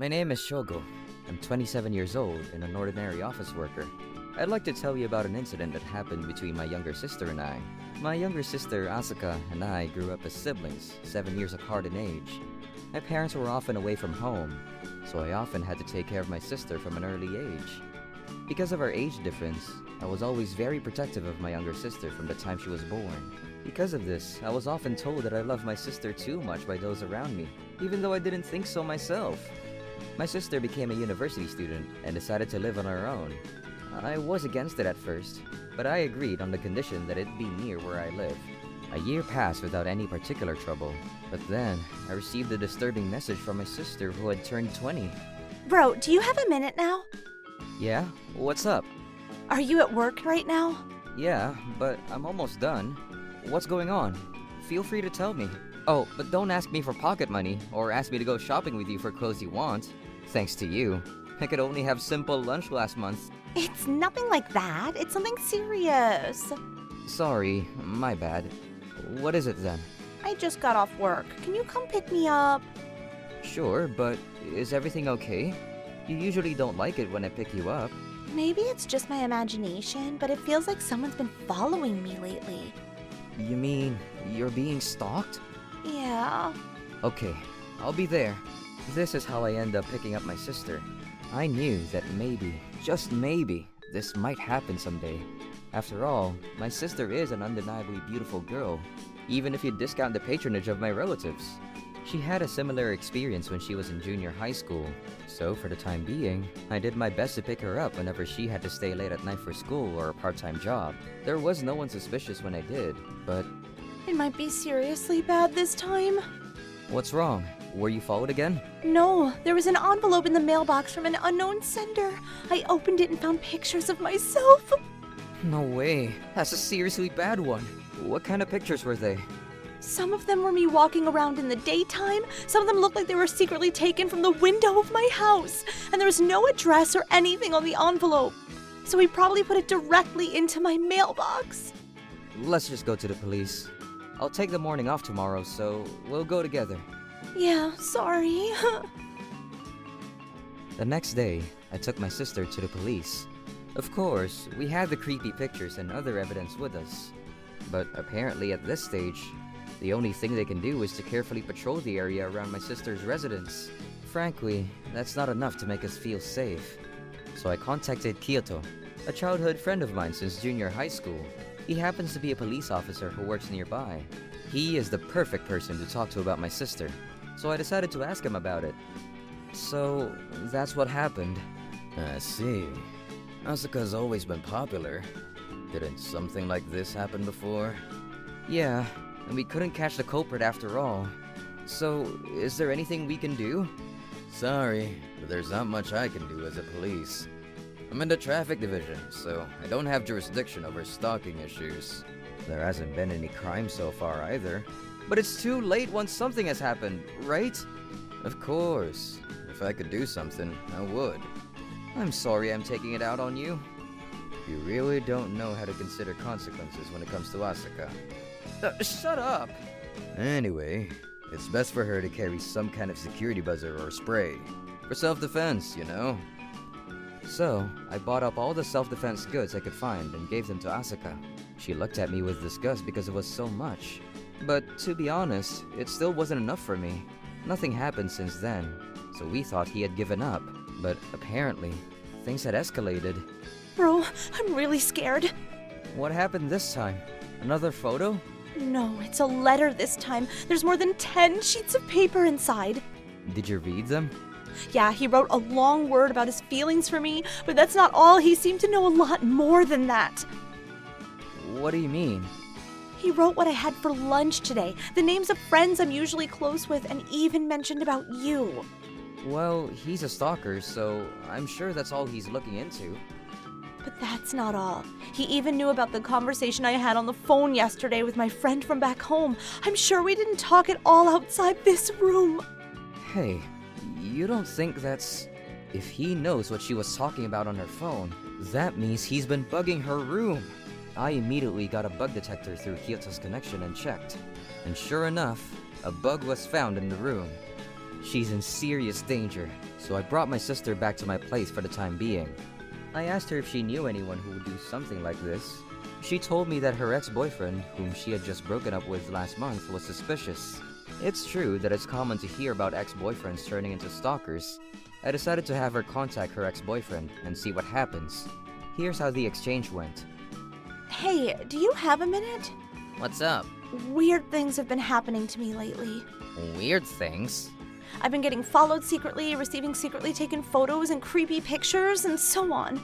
My name is Shogo. I'm 27 years old and an ordinary office worker. I'd like to tell you about an incident that happened between my younger sister and I. My younger sister, Asuka, and I grew up as siblings, 7 years apart in age. My parents were often away from home, so I often had to take care of my sister from an early age. Because of our age difference, I was always very protective of my younger sister from the time she was born. Because of this, I was often told that I loved my sister too much by those around me, even though I didn't think so myself. My sister became a university student and decided to live on her own. I was against it at first, but I agreed on the condition that it be near where I live. A year passed without any particular trouble, but then I received a disturbing message from my sister who had turned 20. Bro, do you have a minute now? Yeah? What's up? Are you at work right now? Yeah, but I'm almost done. What's going on? Feel free to tell me. Oh, but don't ask me for pocket money, or ask me to go shopping with you for clothes you want. Thanks to you, I could only have simple lunch last month. It's nothing like that. It's something serious. Sorry, my bad. What is it then? I just got off work. Can you come pick me up? Sure, but is everything okay? You usually don't like it when I pick you up. Maybe it's just my imagination, but it feels like someone's been following me lately. You mean you're being stalked? Yeah. Okay, I'll be there. This is how I end up picking up my sister. I knew that maybe, just maybe, this might happen someday. After all, my sister is an undeniably beautiful girl, even if you discount the patronage of my relatives. She had a similar experience when she was in junior high school, so for the time being, I did my best to pick her up whenever she had to stay late at night for school or a part-time job. There was no one suspicious when I did, but... It might be seriously bad this time. What's wrong? Were you followed again? No, there was an envelope in the mailbox from an unknown sender. I opened it and found pictures of myself. No way. That's a seriously bad one. What kind of pictures were they? Some of them were me walking around in the daytime. Some of them looked like they were secretly taken from the window of my house. And there was no address or anything on the envelope. So he probably put it directly into my mailbox. Let's just go to the police. I'll take the morning off tomorrow, so we'll go together. Yeah, sorry. The next day, I took my sister to the police. Of course, we had the creepy pictures and other evidence with us. But apparently at this stage, the only thing they can do is to carefully patrol the area around my sister's residence. Frankly, that's not enough to make us feel safe. So I contacted Kyoto, a childhood friend of mine since junior high school. He happens to be a police officer who works nearby. He is the perfect person to talk to about my sister, so I decided to ask him about it. So, that's what happened. I see. Asuka's always been popular. Didn't something like this happen before? Yeah, and we couldn't catch the culprit after all. So, is there anything we can do? Sorry, but there's not much I can do as a police. I'm in the traffic division, so I don't have jurisdiction over stalking issues. There hasn't been any crime so far either. But it's too late once something has happened, right? Of course. If I could do something, I would. I'm sorry I'm taking it out on you. You really don't know how to consider consequences when it comes to Asuka. Shut up! Anyway, it's best for her to carry some kind of security buzzer or spray. For self-defense, you know? So, I bought up all the self-defense goods I could find and gave them to Asuka. She looked at me with disgust because it was so much. But to be honest, it still wasn't enough for me. Nothing happened since then, so we thought he had given up. But apparently, things had escalated. Bro, I'm really scared. What happened this time? Another photo? No, it's a letter this time. There's more than 10 sheets of paper inside. Did you read them? Yeah, he wrote a long word about his feelings for me, but that's not all. He seemed to know a lot more than that. What do you mean? He wrote what I had for lunch today, the names of friends I'm usually close with, and even mentioned about you. Well, he's a stalker, so I'm sure that's all he's looking into. But that's not all. He even knew about the conversation I had on the phone yesterday with my friend from back home. I'm sure we didn't talk at all outside this room. Hey, you don't think that's... If he knows what she was talking about on her phone, that means he's been bugging her room. I immediately got a bug detector through Kyoto's connection and checked. And sure enough, a bug was found in the room. She's in serious danger. so I brought my sister back to my place for the time being. I asked her if she knew anyone who would do something like this. She told me that her ex-boyfriend, whom she had just broken up with last month, was suspicious. It's true that it's common to hear about ex-boyfriends turning into stalkers. I decided to have her contact her ex-boyfriend and see what happens. Here's how the exchange went. Hey, do you have a minute? What's up? Weird things have been happening to me lately. Weird things? I've been getting followed secretly, receiving secretly taken photos and creepy pictures, and so on.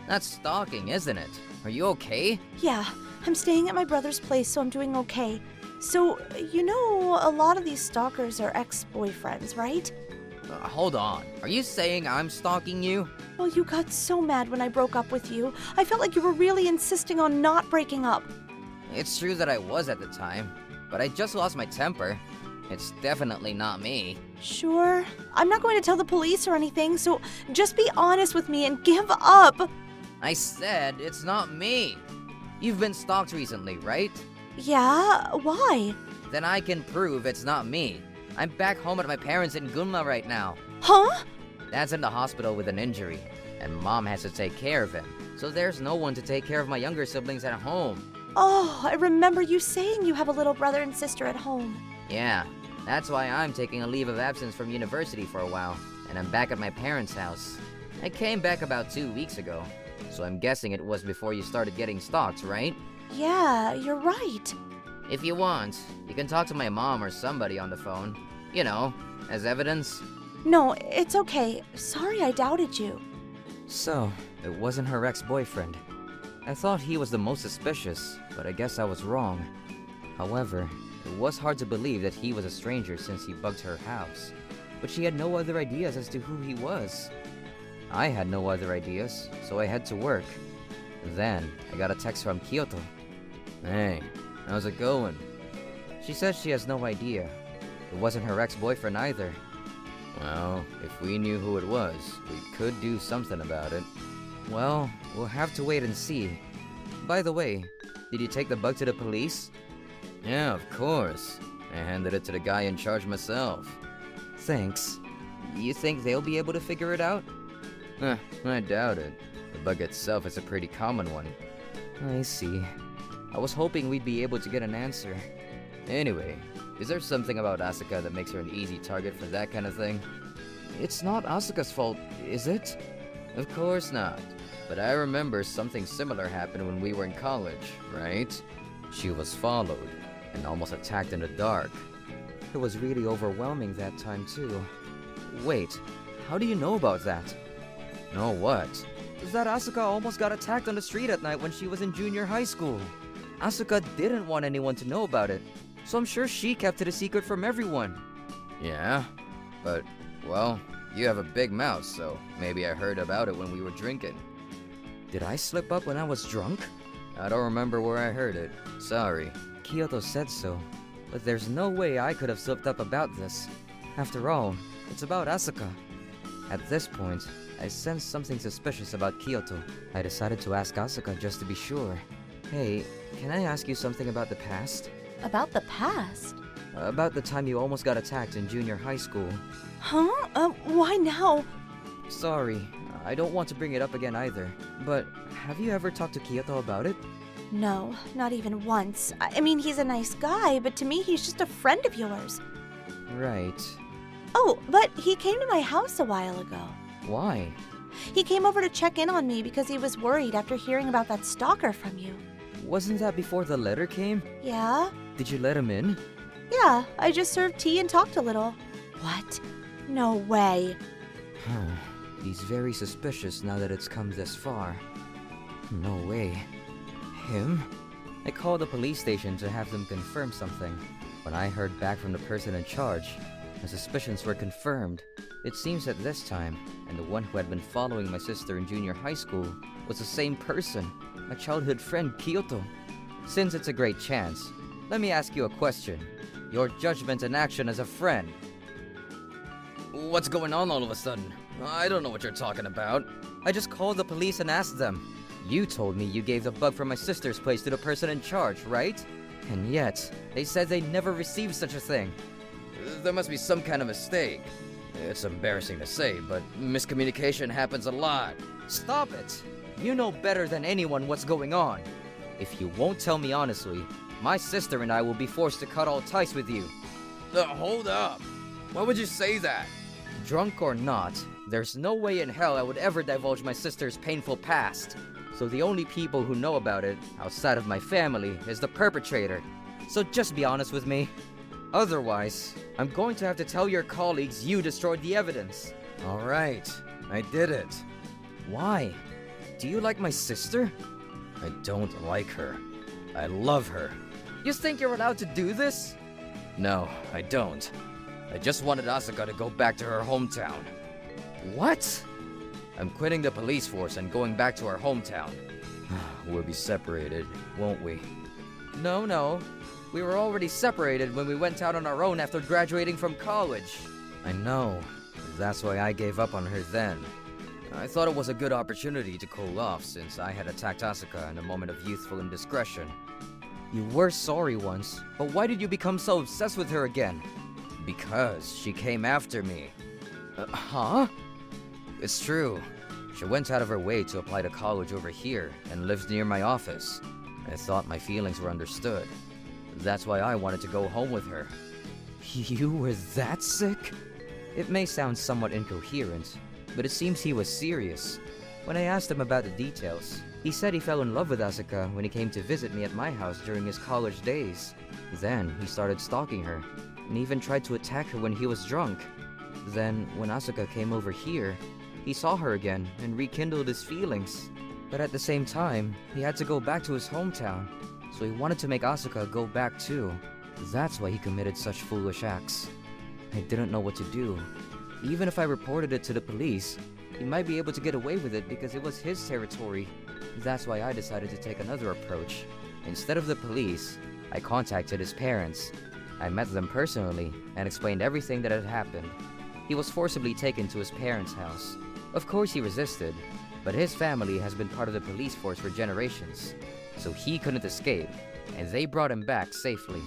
That's stalking, isn't it? Are you okay? Yeah, I'm staying at my brother's place, so I'm doing okay. So, you know, a lot of these stalkers are ex-boyfriends, right? Hold on. Are you saying I'm stalking you? Well, you got so mad when I broke up with you. I felt like you were really insisting on not breaking up. It's true that I was at the time, but I just lost my temper. It's definitely not me. Sure. I'm not going to tell the police or anything, so just be honest with me and give up. I said it's not me. You've been stalked recently, right? Yeah? Why? Then I can prove it's not me. I'm back home at my parents in Gunma right now. Huh? Dad's in the hospital with an injury, and Mom has to take care of him. So there's no one to take care of my younger siblings at home. Oh, I remember you saying you have a little brother and sister at home. Yeah, that's why I'm taking a leave of absence from university for a while, and I'm back at my parents' house. I came back about 2 weeks ago, so I'm guessing it was before you started getting stalked, right? Yeah, you're right. If you want, you can talk to my mom or somebody on the phone. You know, as evidence. No, it's okay. Sorry I doubted you. So, it wasn't her ex-boyfriend. I thought he was the most suspicious, but I guess I was wrong. However, it was hard to believe that he was a stranger since he bugged her house. But she had no other ideas as to who he was. I had no other ideas, so I had to work. Then, I got a text from Kyoto. Hey, how's it going? She says she has no idea. It wasn't her ex-boyfriend either. Well, if we knew who it was, we could do something about it. Well, we'll have to wait and see. By the way, did you take the bug to the police? Yeah, of course. I handed it to the guy in charge myself. Thanks. You think they'll be able to figure it out? I doubt it. The bug itself is a pretty common one. I see. I was hoping we'd be able to get an answer. Anyway, is there something about Asuka that makes her an easy target for that kind of thing? It's not Asuka's fault, is it? Of course not. But I remember something similar happened when we were in college, right? She was followed, and almost attacked in the dark. It was really overwhelming that time too. Wait, how do you know about that? Know what? That Asuka almost got attacked on the street at night when she was in junior high school. Asuka didn't want anyone to know about it, so I'm sure she kept it a secret from everyone. Yeah, but, well, you have a big mouth, so maybe I heard about it when we were drinking. Did I slip up when I was drunk? I don't remember where I heard it. Sorry. Kyoto said so, but there's no way I could have slipped up about this. After all, it's about Asuka. At this point, I sensed something suspicious about Kyoto. I decided to ask Asuka just to be sure. Hey, can I ask you something about the past? About the past? About the time you almost got attacked in junior high school. Huh? Why now? Sorry, I don't want to bring it up again either. But have you ever talked to Kyoto about it? No, not even once. I mean, he's a nice guy, but to me, he's just a friend of yours. Right. Oh, but he came to my house a while ago. Why? He came over to check in on me because he was worried after hearing about that stalker from you. Wasn't that before the letter came? Yeah? Did you let him in? Yeah, I just served tea and talked a little. What? No way. He's very suspicious now that it's come this far. No way. Him? I called the police station to have them confirm something. When I heard back from the person in charge, my suspicions were confirmed. It seems that this time, and the one who had been following my sister in junior high school, was the same person, my childhood friend Kyoto. Since it's a great chance, let me ask you a question. Your judgment and action as a friend. What's going on all of a sudden? I don't know what you're talking about. I just called the police and asked them. You told me you gave the bug from my sister's place to the person in charge, right? And yet, they said they never received such a thing. There must be some kind of mistake. It's embarrassing to say, but miscommunication happens a lot. Stop it! You know better than anyone what's going on. If you won't tell me honestly, my sister and I will be forced to cut all ties with you. Hold up. Why would you say that? Drunk or not, there's no way in hell I would ever divulge my sister's painful past. So the only people who know about it, outside of my family, is the perpetrator. So just be honest with me. Otherwise, I'm going to have to tell your colleagues you destroyed the evidence. Alright, I did it. Why? Do you like my sister? I don't like her. I love her. You think you're allowed to do this? No, I don't. I just wanted Asuka to go back to her hometown. What? I'm quitting the police force and going back to our hometown. We'll be separated, won't we? No. We were already separated when we went out on our own after graduating from college. I know. That's why I gave up on her then. I thought it was a good opportunity to cool off since I had attacked Asuka in a moment of youthful indiscretion. You were sorry once, but why did you become so obsessed with her again? Because she came after me. Huh? It's true. She went out of her way to apply to college over here and lives near my office. I thought my feelings were understood. That's why I wanted to go home with her. You were that sick? It may sound somewhat incoherent, but it seems he was serious. When I asked him about the details, he said he fell in love with Asuka when he came to visit me at my house during his college days. Then he started stalking her, and even tried to attack her when he was drunk. Then, when Asuka came over here, he saw her again and rekindled his feelings. But at the same time, he had to go back to his hometown, so he wanted to make Asuka go back too. That's why he committed such foolish acts. I didn't know what to do. Even if I reported it to the police, he might be able to get away with it because it was his territory. That's why I decided to take another approach. Instead of the police, I contacted his parents. I met them personally and explained everything that had happened. He was forcibly taken to his parents' house. Of course he resisted, but his family has been part of the police force for generations, so he couldn't escape, and they brought him back safely.